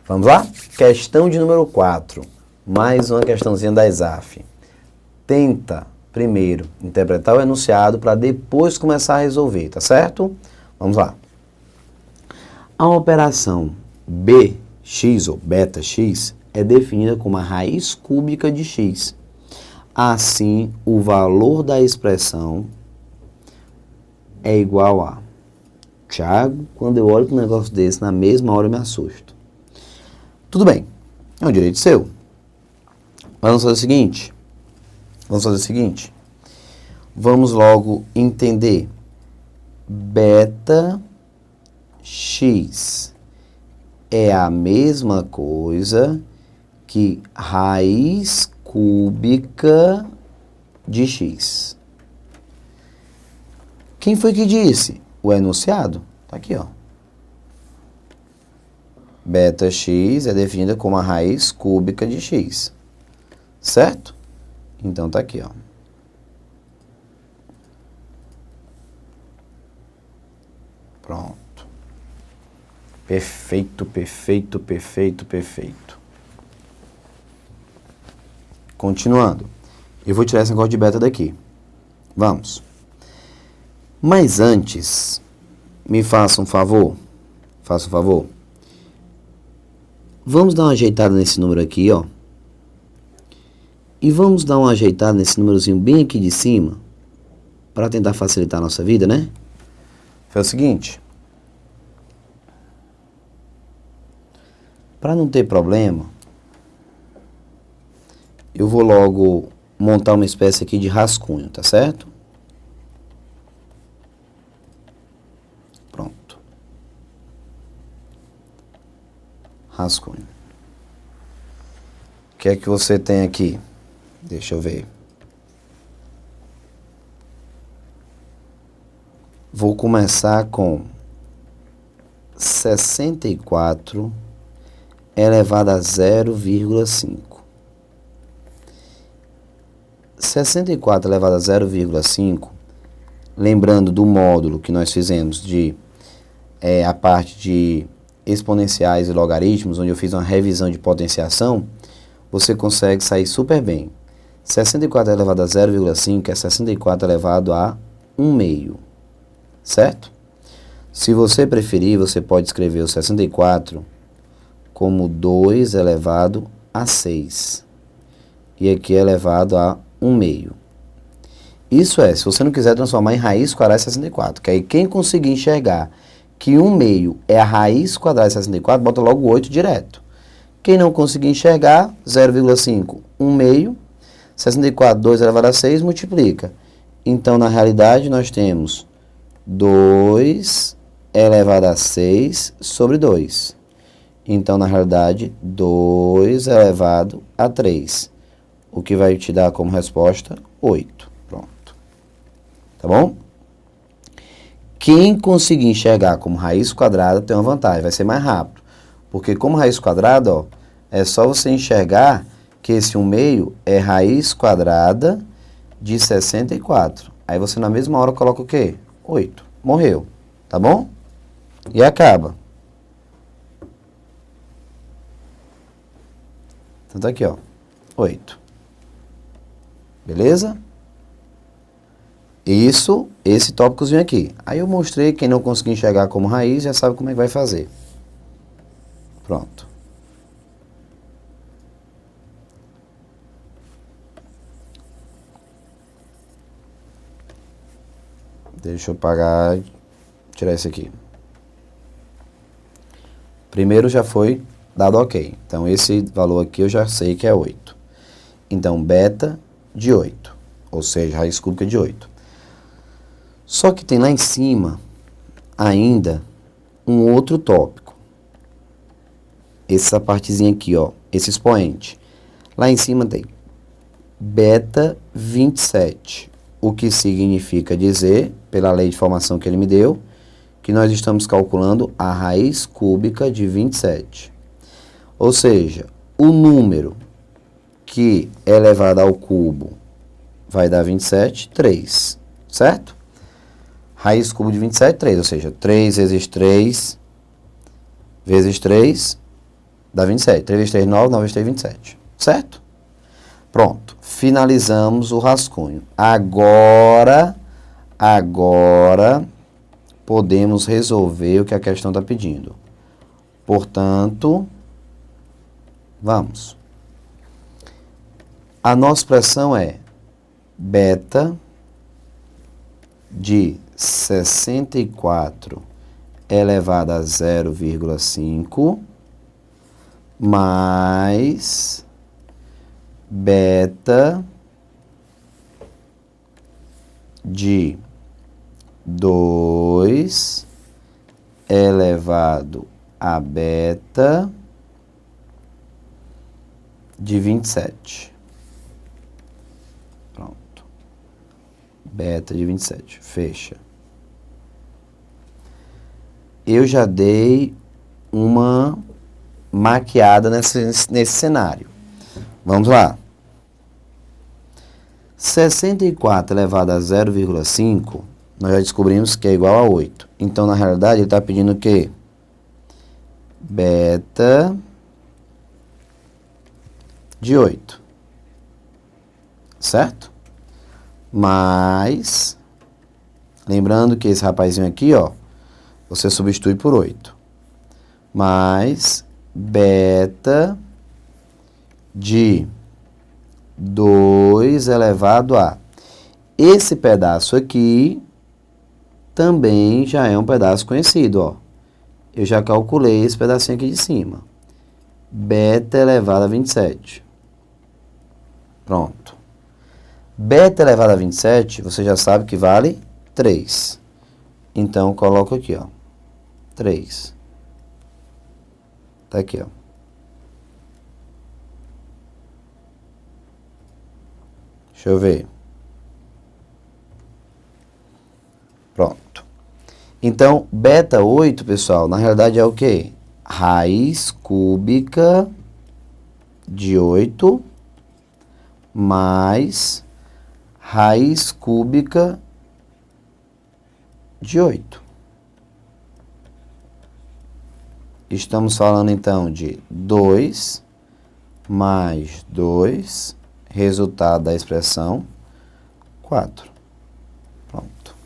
Vamos lá? Questão de número 4. Mais uma questãozinha da ESAF. Tenta, primeiro, interpretar o enunciado para depois começar a resolver, tá certo? Vamos lá. A operação bx ou beta x é definida como a raiz cúbica de x. Assim, o valor da expressão é igual a... Thiago, quando eu olho para um negócio desse, na mesma hora eu me assusto. Tudo bem, é um direito seu. Vamos fazer o seguinte. Vamos logo entender. Beta x é a mesma coisa que raiz cúbica de x. Quem foi que disse? O enunciado. Tá aqui, ó. Beta x é definida como a raiz cúbica de x. Certo? Então tá aqui, ó. Pronto. Perfeito, perfeito, perfeito, perfeito. Continuando. Eu vou tirar esse negócio de beta daqui. Vamos. Mas antes, me faça um favor. Faça um favor. Vamos dar uma ajeitada nesse número aqui, ó. E vamos dar uma ajeitada nesse númerozinho bem aqui de cima, para tentar facilitar a nossa vida, né? Foi o seguinte. Para não ter problema, eu vou logo montar uma espécie aqui de rascunho, tá certo? Pronto. Rascunho. O que é que você tem aqui? Deixa eu ver. Vou começar com 64 elevado a 0,5. 64 elevado a 0,5, lembrando do módulo que nós fizemos de a parte de exponenciais e logaritmos, onde eu fiz uma revisão de potenciação, você consegue sair super bem. 64 elevado a 0,5 é 64 elevado a 1/2, certo? Se você preferir, você pode escrever o 64 como 2 elevado a 6. E aqui é elevado a 1/2. Isso é, se você não quiser transformar em raiz quadrada de 64, que aí quem conseguir enxergar que 1/2 é a raiz quadrada de 64, bota logo 8 direto. Quem não conseguir enxergar, 0,5, 1/2, 64, 2 elevado a 6, multiplica. Então, na realidade, nós temos 2 elevado a 6 sobre 2. Então, na realidade, 2 elevado a 3. O que vai te dar como resposta 8. Pronto. Tá bom? Quem conseguir enxergar como raiz quadrada tem uma vantagem, vai ser mais rápido. Porque como raiz quadrada, ó, é só você enxergar que esse 1/2 é raiz quadrada de 64. Aí você na mesma hora coloca o quê? 8. Morreu. Tá bom? E acaba. Então tá aqui, ó. 8. Beleza? Isso, esse tópicozinho aqui. Aí eu mostrei, quem não conseguir enxergar como raiz, já sabe como é que vai fazer. Pronto. Deixa eu tirar esse aqui. Primeiro já foi dado ok. Então, esse valor aqui eu já sei que é 8. Então, beta de 8. Ou seja, raiz cúbica de 8. Só que tem lá em cima ainda um outro tópico. Essa partezinha aqui, ó. Esse expoente. Lá em cima tem beta 27. O que significa dizer, pela lei de formação que ele me deu, que nós estamos calculando a raiz cúbica de 27. Ou seja, o número que é elevado ao cubo vai dar 27, 3, certo? Raiz cúbica de 27, 3, ou seja, 3 vezes 3 vezes 3 Dá 27. 3 vezes 3, 9, 9 vezes 3, 27. Certo? Pronto. Finalizamos o rascunho. Agora, podemos resolver o que a questão está pedindo. Portanto, vamos. A nossa expressão é beta de 64 elevado a 0,5 mais beta de 2 elevado a beta de 27. Pronto. Beta de 27. Fecha. Eu já dei uma maquiada nesse cenário. Vamos lá. 64 elevado a 0,5, nós já descobrimos que é igual a 8. Então, na realidade, ele está pedindo o quê? Beta de 8. Certo? Mas, lembrando que esse rapazinho aqui, ó, você substitui por 8. Mais beta de 2 elevado a... Esse pedaço aqui também já é um pedaço conhecido, ó. Eu já calculei esse pedacinho aqui de cima. Beta elevado a 27. Pronto. Beta elevado a 27, você já sabe que vale 3. Então, eu coloco aqui, ó. 3. Tá aqui, ó. Deixa eu ver. Pronto. Então, beta 8, pessoal, na realidade é o quê? Raiz cúbica de 8 mais raiz cúbica de 8. Estamos falando, então, de 2 mais 2, resultado da expressão 4. Pronto.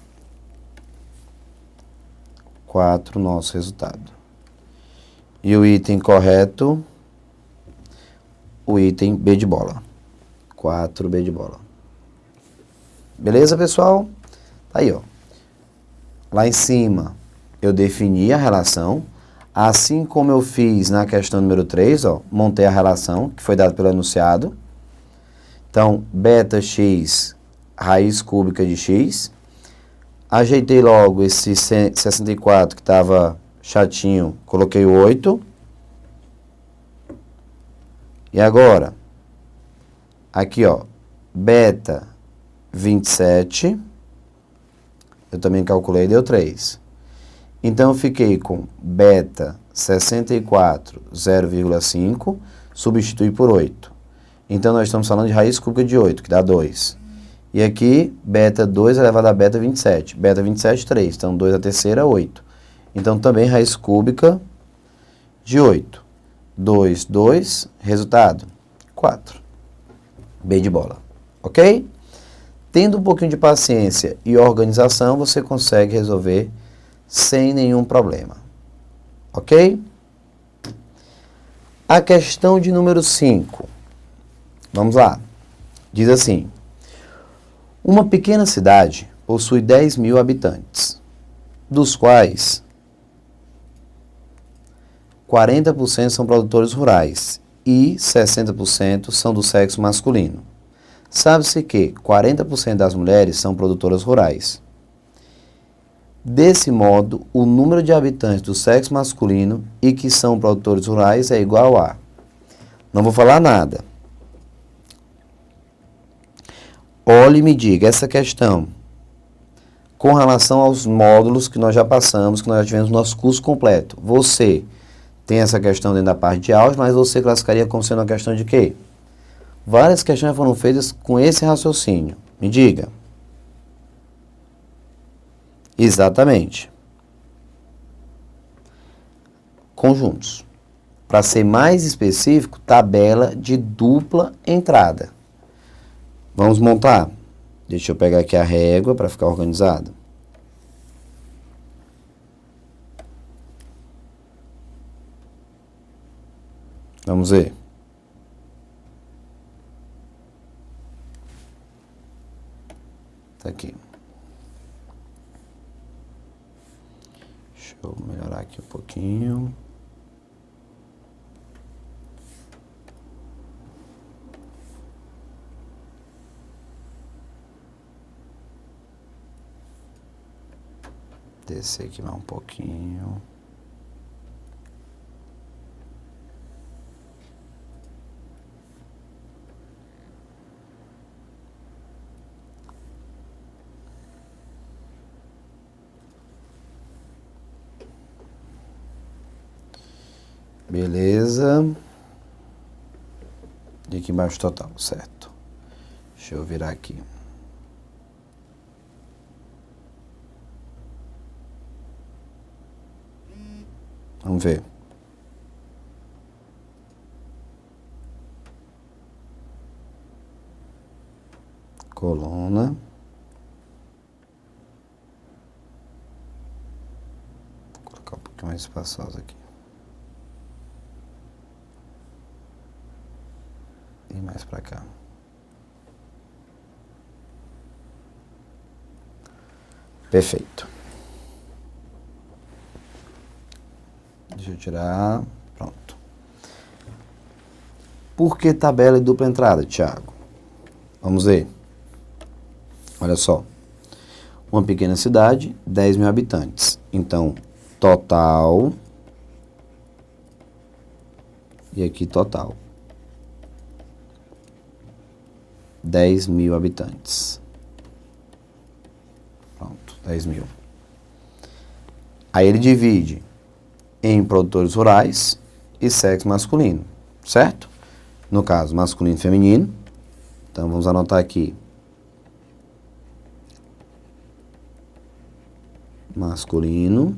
4, nosso resultado. E o item correto, o item B de bola. 4B de bola. Beleza, pessoal? Tá aí, ó. Lá em cima, eu defini a relação, assim como eu fiz na questão número 3, ó, montei a relação, que foi dada pelo enunciado. Então, beta x, raiz cúbica de x. Ajeitei logo esse 64 que estava chatinho, coloquei o 8. E agora, aqui, ó, beta 27, eu também calculei, deu 3. Então, eu fiquei com beta 64, 0,5, substitui por 8. Então, nós estamos falando de raiz cúbica de 8, que dá 2. E aqui, beta 2 elevado a beta 27. Beta 27, 3. Então, 2 a terceira, 8. Então, também raiz cúbica de 8. 2, 2, resultado, 4. B de bola. Ok? Tendo um pouquinho de paciência e organização, você consegue resolver sem nenhum problema. Ok? A questão de número 5. Vamos lá. Diz assim: uma pequena cidade possui 10 mil habitantes, dos quais 40% são produtores rurais e 60% são do sexo masculino. Sabe-se que 40% das mulheres são produtoras rurais. Desse modo, o número de habitantes do sexo masculino e que são produtores rurais é igual a... Não vou falar nada. Olhe e me diga essa questão com relação aos módulos que nós já passamos, que nós já tivemos no nosso curso completo. Você tem essa questão dentro da parte de álgebra, mas você classificaria como sendo uma questão de quê? Várias questões foram feitas com esse raciocínio. Me diga. Exatamente. Conjuntos. para ser mais específico, tabela de dupla entrada. Vamos montar? Deixa eu pegar aqui a régua para ficar organizado. Vamos ver. Tá aqui. Deixa eu melhorar aqui um pouquinho. Descer aqui mais um pouquinho. Beleza. E aqui embaixo total, certo. Deixa eu virar aqui. Vamos ver. Coluna. Vou colocar um pouquinho mais espaçosa aqui. E mais para cá. Perfeito. Deixa eu tirar. Pronto. Por que tabela de dupla entrada, Thiago? Vamos ver. Olha só. Uma pequena cidade, 10 mil habitantes. Então, total. E aqui total. 10 mil habitantes. Pronto, 10 mil. Aí ele divide em produtores rurais e sexo masculino, certo? No caso, masculino e feminino. Então, vamos anotar aqui. Masculino.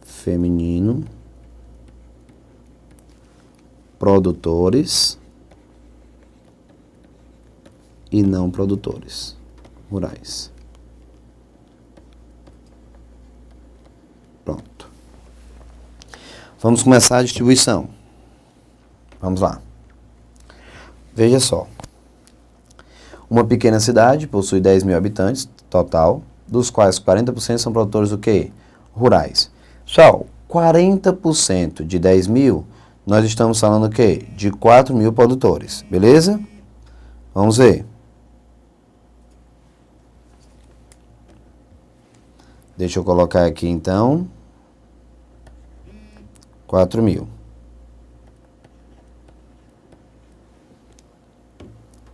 Feminino. Produtores e não produtores rurais. Pronto. Vamos começar a distribuição. Vamos lá. Veja só. Uma pequena cidade possui 10 mil habitantes total, dos quais 40% são produtores do quê? Rurais. Pessoal, 40% de 10 mil, nós estamos falando o quê? De 4 mil produtores, beleza? Vamos ver. Deixa eu colocar aqui, então, 4 mil.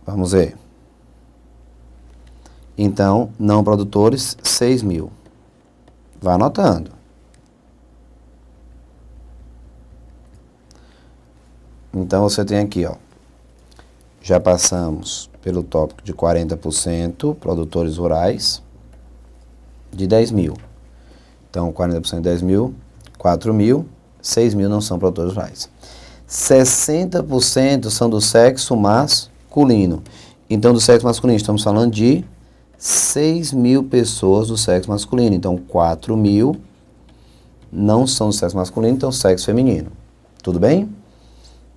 Vamos ver. Então, não produtores, 6 mil. Vá anotando. Então, você tem aqui, ó. Já passamos pelo tópico de 40% produtores rurais de 10 mil. Então, 40% de 10 mil, 4 mil, 6 mil não são produtores rurais. 60% são do sexo masculino. Então, do sexo masculino, estamos falando de 6 mil pessoas do sexo masculino. Então, 4 mil não são do sexo masculino, então sexo feminino. Tudo bem?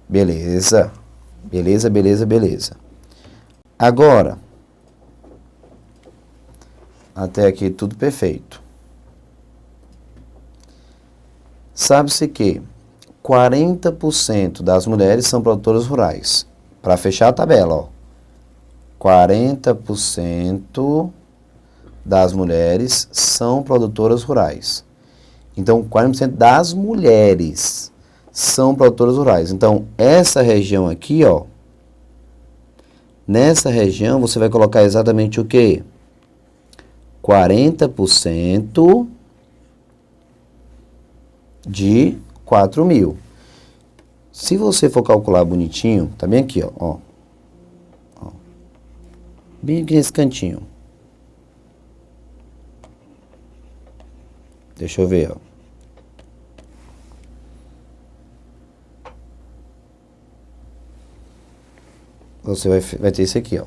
Beleza. Beleza, beleza, beleza. Agora, até aqui tudo perfeito. Sabe-se que 40% das mulheres são produtoras rurais. Para fechar a tabela, ó. 40% das mulheres são produtoras rurais. Então, 40% das mulheres são produtoras rurais. Então, essa região aqui, ó. Nessa região, você vai colocar exatamente o quê? 40% de 4 mil. Se você for calcular bonitinho, tá bem aqui, ó. Bem aqui nesse cantinho. Deixa eu ver, ó. Você vai ter isso aqui, ó.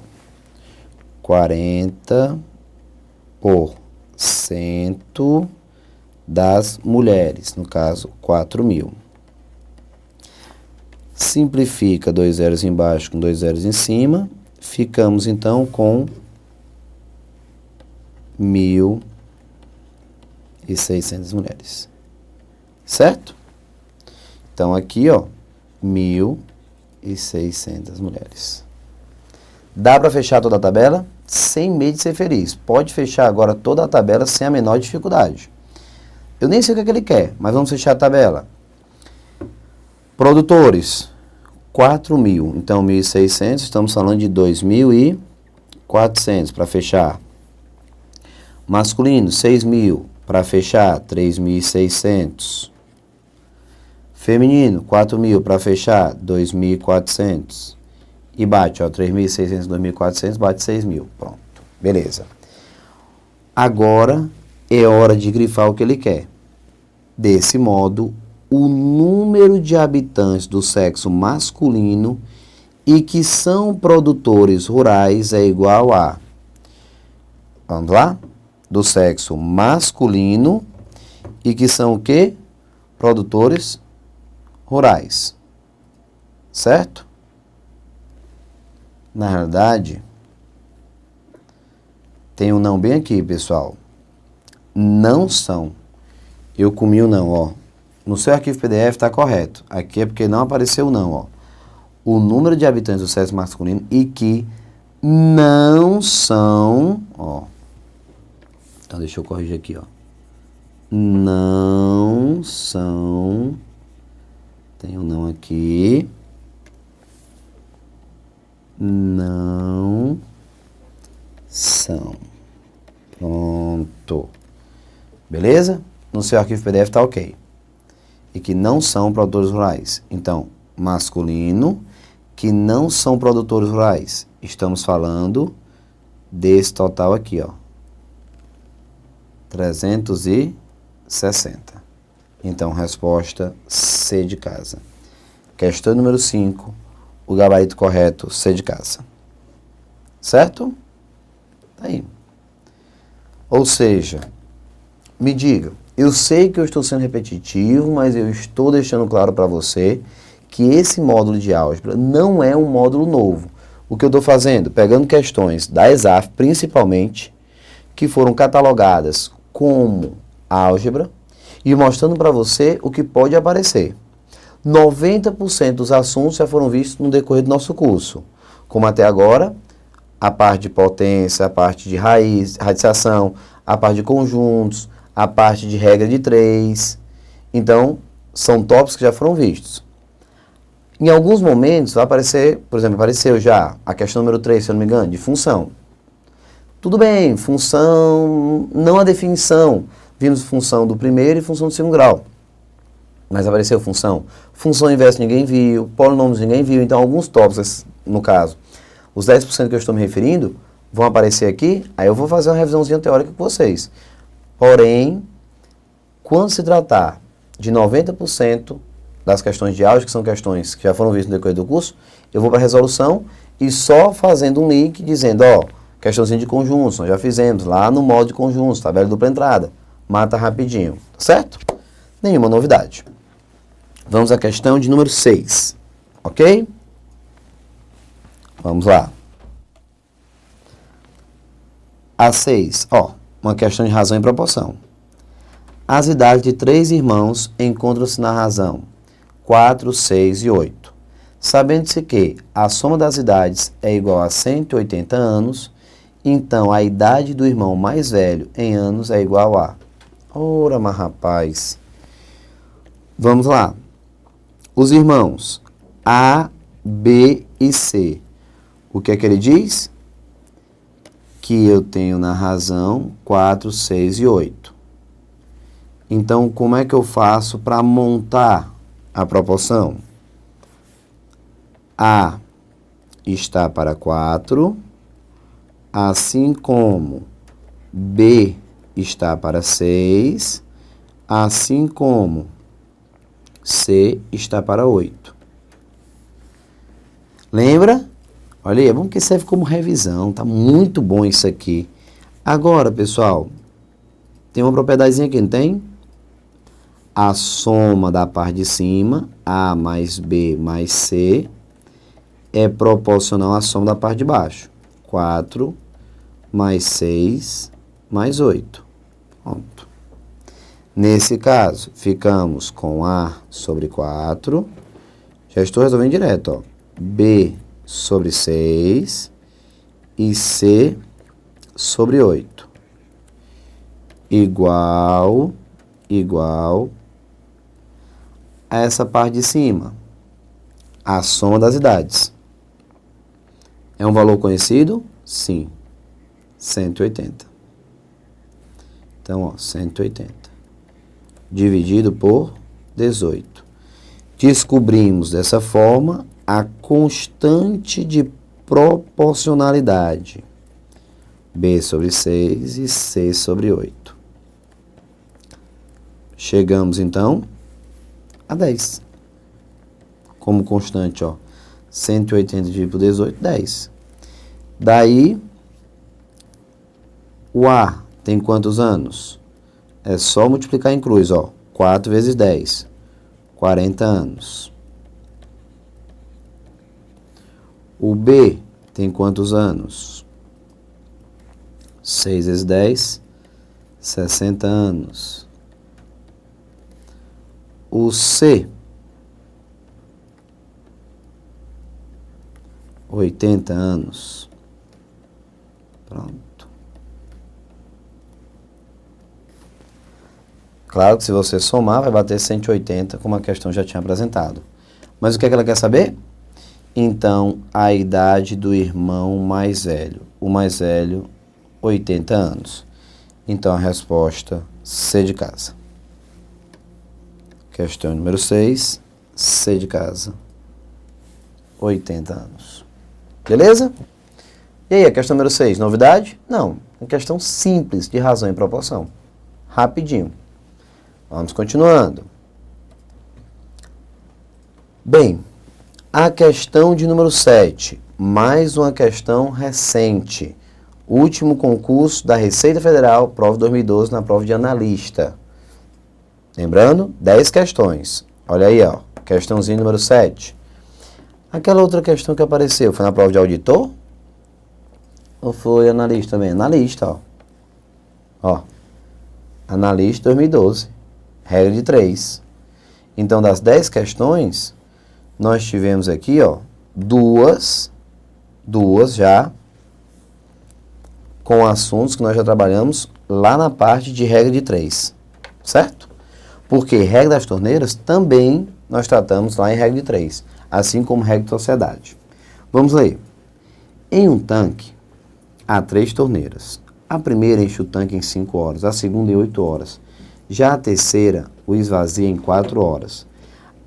40% das mulheres, no caso, 4.000. Simplifica 2 zeros embaixo com 2 zeros em cima. Ficamos, então, com 1.600 mulheres. Certo? Então, aqui, ó, 1.600 mulheres. Dá para fechar toda a tabela? Sem medo de ser feliz. Pode fechar agora toda a tabela sem a menor dificuldade. Eu nem sei o que é que ele quer, mas vamos fechar a tabela. Produtores, 4.000. Então, 1.600, estamos falando de 2.400 para fechar. Masculino, 6.000 para fechar, 3.600. Feminino, 4.000 para fechar, 2.400. E bate, ó, 3.600, 2.400, bate 6.000. Pronto, beleza. Agora é hora de grifar o que ele quer. Desse modo, o número de habitantes do sexo masculino e que são produtores rurais é igual a... Vamos lá? Do sexo masculino e que são o quê? Produtores rurais. Certo? Na realidade, tem um não bem aqui, pessoal. Não são. Eu comi o não, ó. No seu arquivo PDF está correto. Aqui é porque não apareceu o não, ó. O número de habitantes do sexo masculino e que não são, ó. Então, deixa eu corrigir aqui, ó. Não são. Tem um não aqui. Não são. Pronto. Beleza? No seu arquivo PDF está ok. E que não são produtores rurais. Então, masculino, que não são produtores rurais. Estamos falando desse total aqui, ó. 360. Então, resposta C de casa. Questão número 5. O gabarito correto, C de casa. Certo? Tá aí. Ou seja, me diga, eu sei que eu estou sendo repetitivo, mas eu estou deixando claro para você que esse módulo de álgebra não é um módulo novo. O que eu estou fazendo? Pegando questões da ESAF, principalmente, que foram catalogadas como álgebra, e mostrando para você o que pode aparecer. 90% dos assuntos já foram vistos no decorrer do nosso curso. Como até agora, a parte de potência, a parte de raiz, radiciação, a parte de conjuntos, a parte de regra de 3. Então, são tópicos que já foram vistos. Em alguns momentos vai aparecer, por exemplo, apareceu já a questão número 3, se eu não me engano, de função. Tudo bem, função, não a definição. Vimos função do primeiro e função do segundo grau. Mas apareceu função. Função inversa ninguém viu, polinômios ninguém viu. Então, alguns tópicos, no caso, os 10% que eu estou me referindo, vão aparecer aqui. Aí eu vou fazer uma revisãozinha teórica com vocês. Porém, quando se tratar de 90% das questões de álgebra, que são questões que já foram vistas no decorrer do curso, eu vou para a resolução e só fazendo um link dizendo, ó, questãozinha de conjuntos, nós já fizemos lá no módulo de conjuntos, tabela de dupla entrada. Mata rapidinho, certo? Nenhuma novidade. Vamos à questão de número 6, ok? Vamos lá. A 6, ó, uma questão de razão e proporção. As idades de 3 irmãos encontram-se na razão 4, 6 e 8. Sabendo-se que a soma das idades é igual a 180 anos, então a idade do irmão mais velho em anos é igual a... Ora, mas rapaz. Vamos lá. Os irmãos A, B e C. O que é que ele diz? Que eu tenho na razão 4, 6 e 8. Então, como é que eu faço para montar a proporção? A está para 4, assim como B está para 6, assim como C está para 8. Lembra? Olha aí, é bom que serve como revisão, tá muito bom isso aqui. Agora, pessoal, tem uma propriedadezinha aqui, não tem? A soma da parte de cima, A mais B mais C, é proporcional à soma da parte de baixo. 4 mais 6 mais 8. Pronto. Nesse caso, ficamos com A sobre 4. Já estou resolvendo direto, ó. B sobre 6 e C sobre 8. Igual a essa parte de cima. A soma das idades. É um valor conhecido? Sim. 180. Então, ó, 180. Dividido por 18. Descobrimos dessa forma a constante de proporcionalidade. B sobre 6 e C sobre 8. Chegamos, então, a 10. Como constante, ó, 180 dividido por 18, 10. Daí, o A tem quantos anos? É só multiplicar em cruz, ó. 4 vezes 10. 40 anos. O B tem quantos anos? 6 vezes 10, 60 anos. O C, 80 anos. Pronto. Claro que se você somar, vai bater 180, como a questão já tinha apresentado. Mas o que é que ela quer saber? Então, a idade do irmão mais velho. O mais velho, 80 anos. Então, a resposta C de casa. Questão número 6, C de casa. 80 anos. Beleza? E aí, a questão número 6, novidade? Não, uma questão simples de razão e proporção. Rapidinho. Vamos continuando. Bem, a questão de número 7, mais uma questão recente. Último concurso da Receita Federal, prova 2012, na prova de analista. Lembrando, 10 questões. Olha aí, ó, questãozinha número 7. Aquela outra questão que apareceu, foi na prova de auditor? Ou foi analista também? Analista, ó. Ó, analista 2012. Regra de 3. Então, das 10 questões, nós tivemos aqui, ó, duas já com assuntos que nós já trabalhamos lá na parte de regra de 3, certo? Porque regra das torneiras também nós tratamos lá em regra de 3, assim como regra de sociedade. Vamos ler. Em um tanque, há 3 torneiras. A primeira enche o tanque em 5 horas, a segunda em 8 horas. Já a terceira o esvazia em 4 horas.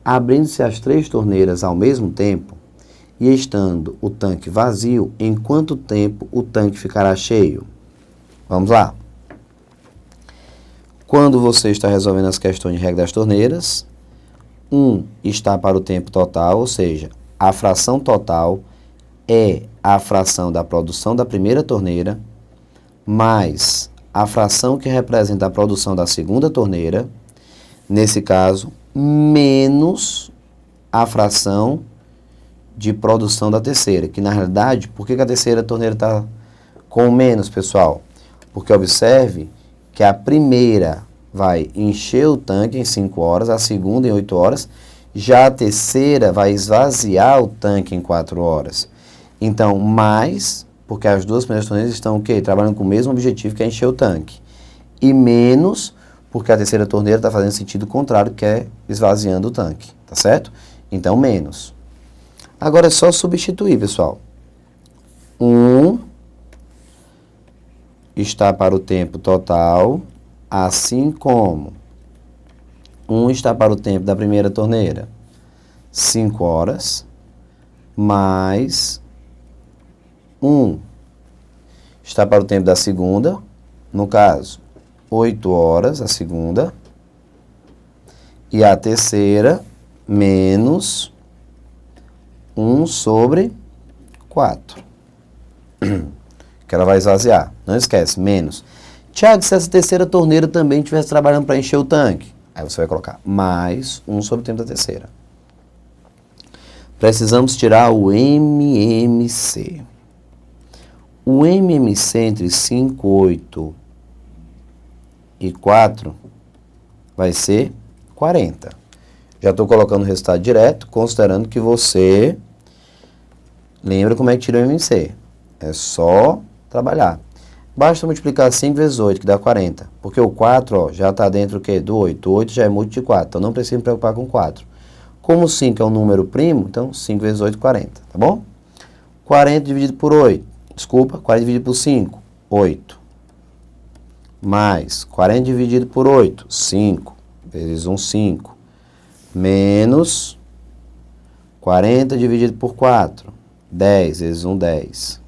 Abrindo-se as 3 torneiras ao mesmo tempo e estando o tanque vazio, em quanto tempo o tanque ficará cheio? Vamos lá. Quando você está resolvendo as questões de regra das torneiras, 1 está para o tempo total, ou seja, a fração total é a fração da produção da primeira torneira mais a fração que representa a produção da segunda torneira, nesse caso, menos a fração de produção da terceira, que na realidade, por que a terceira torneira está com menos, pessoal? Porque observe que a primeira vai encher o tanque em 5 horas, a segunda em 8 horas, já a terceira vai esvaziar o tanque em 4 horas. Então, mais, porque as duas primeiras torneiras estão o quê? Trabalhando com o mesmo objetivo, que é encher o tanque. E menos, porque a terceira torneira está fazendo sentido contrário, que é esvaziando o tanque, tá certo? Então, menos. Agora é só substituir, pessoal. 1 está para o tempo total, assim como 1 está para o tempo da primeira torneira, 5 horas, mais 1 está para o tempo da segunda, no caso, 8 horas, a segunda, E a terceira menos 1 sobre 4. Que ela vai esvaziar. Não esquece, menos. Tiago, se essa terceira torneira também estivesse trabalhando para encher o tanque, aí você vai colocar mais 1 sobre o tempo da terceira. Precisamos tirar o MMC. O MMC entre 5, 8 e 4 vai ser 40. Já estou colocando o resultado direto, considerando que você lembra como é que tira o MMC. É só trabalhar. Basta multiplicar 5 vezes 8, que dá 40. Porque o 4 ó, já está dentro do 8. O 8 já é múltiplo de 4, então não precisa me preocupar com 4. Como 5 é um número primo, então 5 vezes 8, 40, tá bom? 40 dividido por 8, desculpa, 40 dividido por 5, 8. Mais 40 dividido por 8, 5, vezes 1, 5. Menos 40 dividido por 4, 10, vezes 1, 10.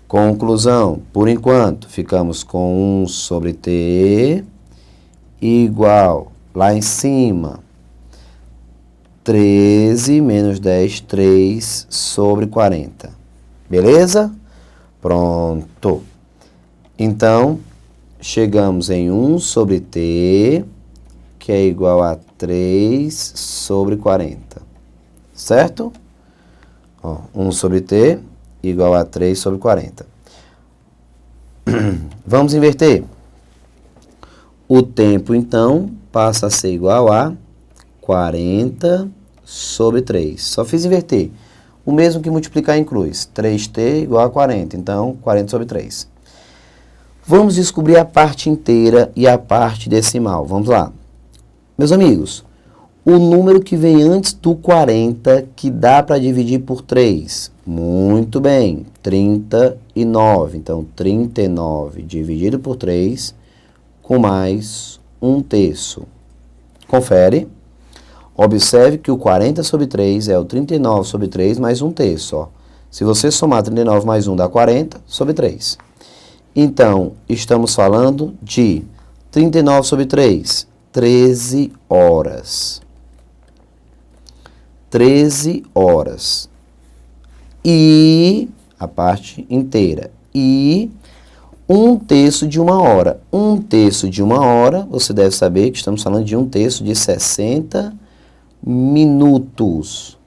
Conclusão, por enquanto, ficamos com 1 sobre T igual, lá em cima, 13 menos 10, 3 sobre 40. Beleza? Pronto. Então, chegamos em 1 sobre T, que é igual a 3 sobre 40. Certo? Ó, 1 sobre T igual a 3 sobre 40. Vamos inverter. O tempo, então, passa a ser igual a 40 sobre 3. Só fiz inverter. O mesmo que multiplicar em cruz. 3t igual a 40. Então, 40 sobre 3. Vamos descobrir a parte inteira e a parte decimal. Vamos lá. Meus amigos, o número que vem antes do 40 que dá para dividir por 3. Muito bem. 39. Então, 39 dividido por 3 com mais 1/3. Confere. Observe que o 40 sobre 3 é o 39 sobre 3 mais 1/3, ó. Se você somar 39 mais 1 dá 40 sobre 3. Então, estamos falando de 39 sobre 3, 13 horas. 13 horas. E, a parte inteira, e 1/3 de 1 hora. 1/3 de 1 hora, você deve saber que estamos falando de 1/3 de 60 minutos,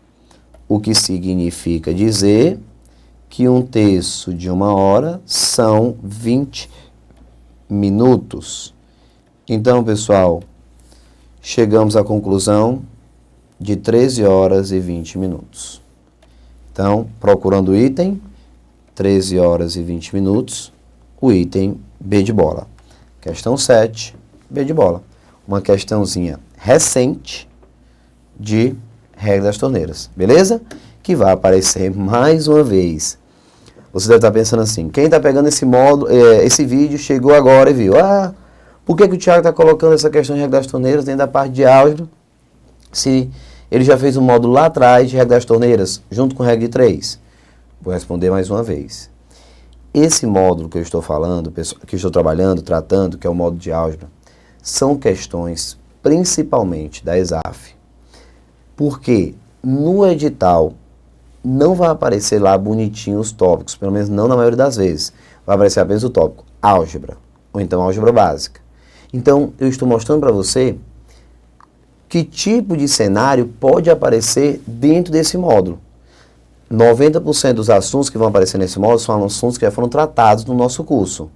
o que significa dizer que 1/3 de 1 hora são 20 minutos. Então, pessoal, chegamos à conclusão de 13 horas e 20 minutos. Então, procurando o item, 13 horas e 20 minutos, o item B de bola. Questão 7, B de bola. Uma questãozinha recente de regra das torneiras, beleza? Que vai aparecer mais uma vez. Você deve estar pensando assim, quem está pegando esse módulo, esse vídeo, chegou agora e viu, por que o Thiago está colocando essa questão de regra das torneiras dentro da parte de álgebra, se ele já fez um módulo lá atrás de regra das torneiras, junto com regra de 3? Vou responder mais uma vez. Esse módulo que eu estou falando, que eu estou trabalhando, tratando, que é o módulo de álgebra, são questões principalmente da ESAF. Porque no edital não vai aparecer lá bonitinho os tópicos, pelo menos não na maioria das vezes. Vai aparecer apenas o tópico álgebra, ou então álgebra básica. Então, eu estou mostrando para você que tipo de cenário pode aparecer dentro desse módulo. 90% dos assuntos que vão aparecer nesse módulo são assuntos que já foram tratados no nosso curso.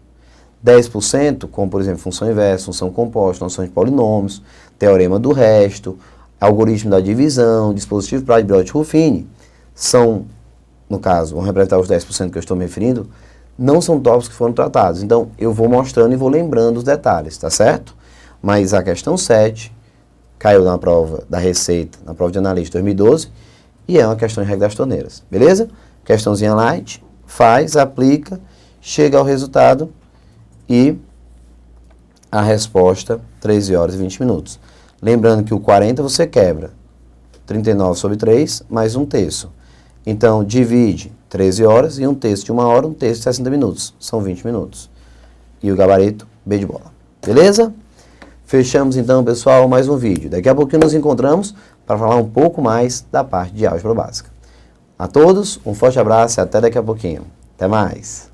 10%, como por exemplo, função inversa, função composta, noção de polinômios, teorema do resto, algoritmo da divisão, dispositivo prático de Brauch-Ruffini, são, no caso, vão representar os 10% que eu estou me referindo, não são tópicos que foram tratados. Então, eu vou mostrando e vou lembrando os detalhes, tá certo? Mas a questão 7 caiu na prova da Receita, na prova de analista 2012, e é uma questão de regra das torneiras, beleza? Questãozinha light, faz, aplica, chega ao resultado e a resposta, 13 horas e 20 minutos. Lembrando que o 40 você quebra, 39 sobre 3, mais 1/3. Então, divide 13 horas e 1/3 de 1 hora, 1/3 de 60 minutos. São 20 minutos. E o gabarito, B de bola. Beleza? Fechamos então, pessoal, mais um vídeo. Daqui a pouquinho nos encontramos para falar um pouco mais da parte de álgebra básica. A todos, um forte abraço e até daqui a pouquinho. Até mais!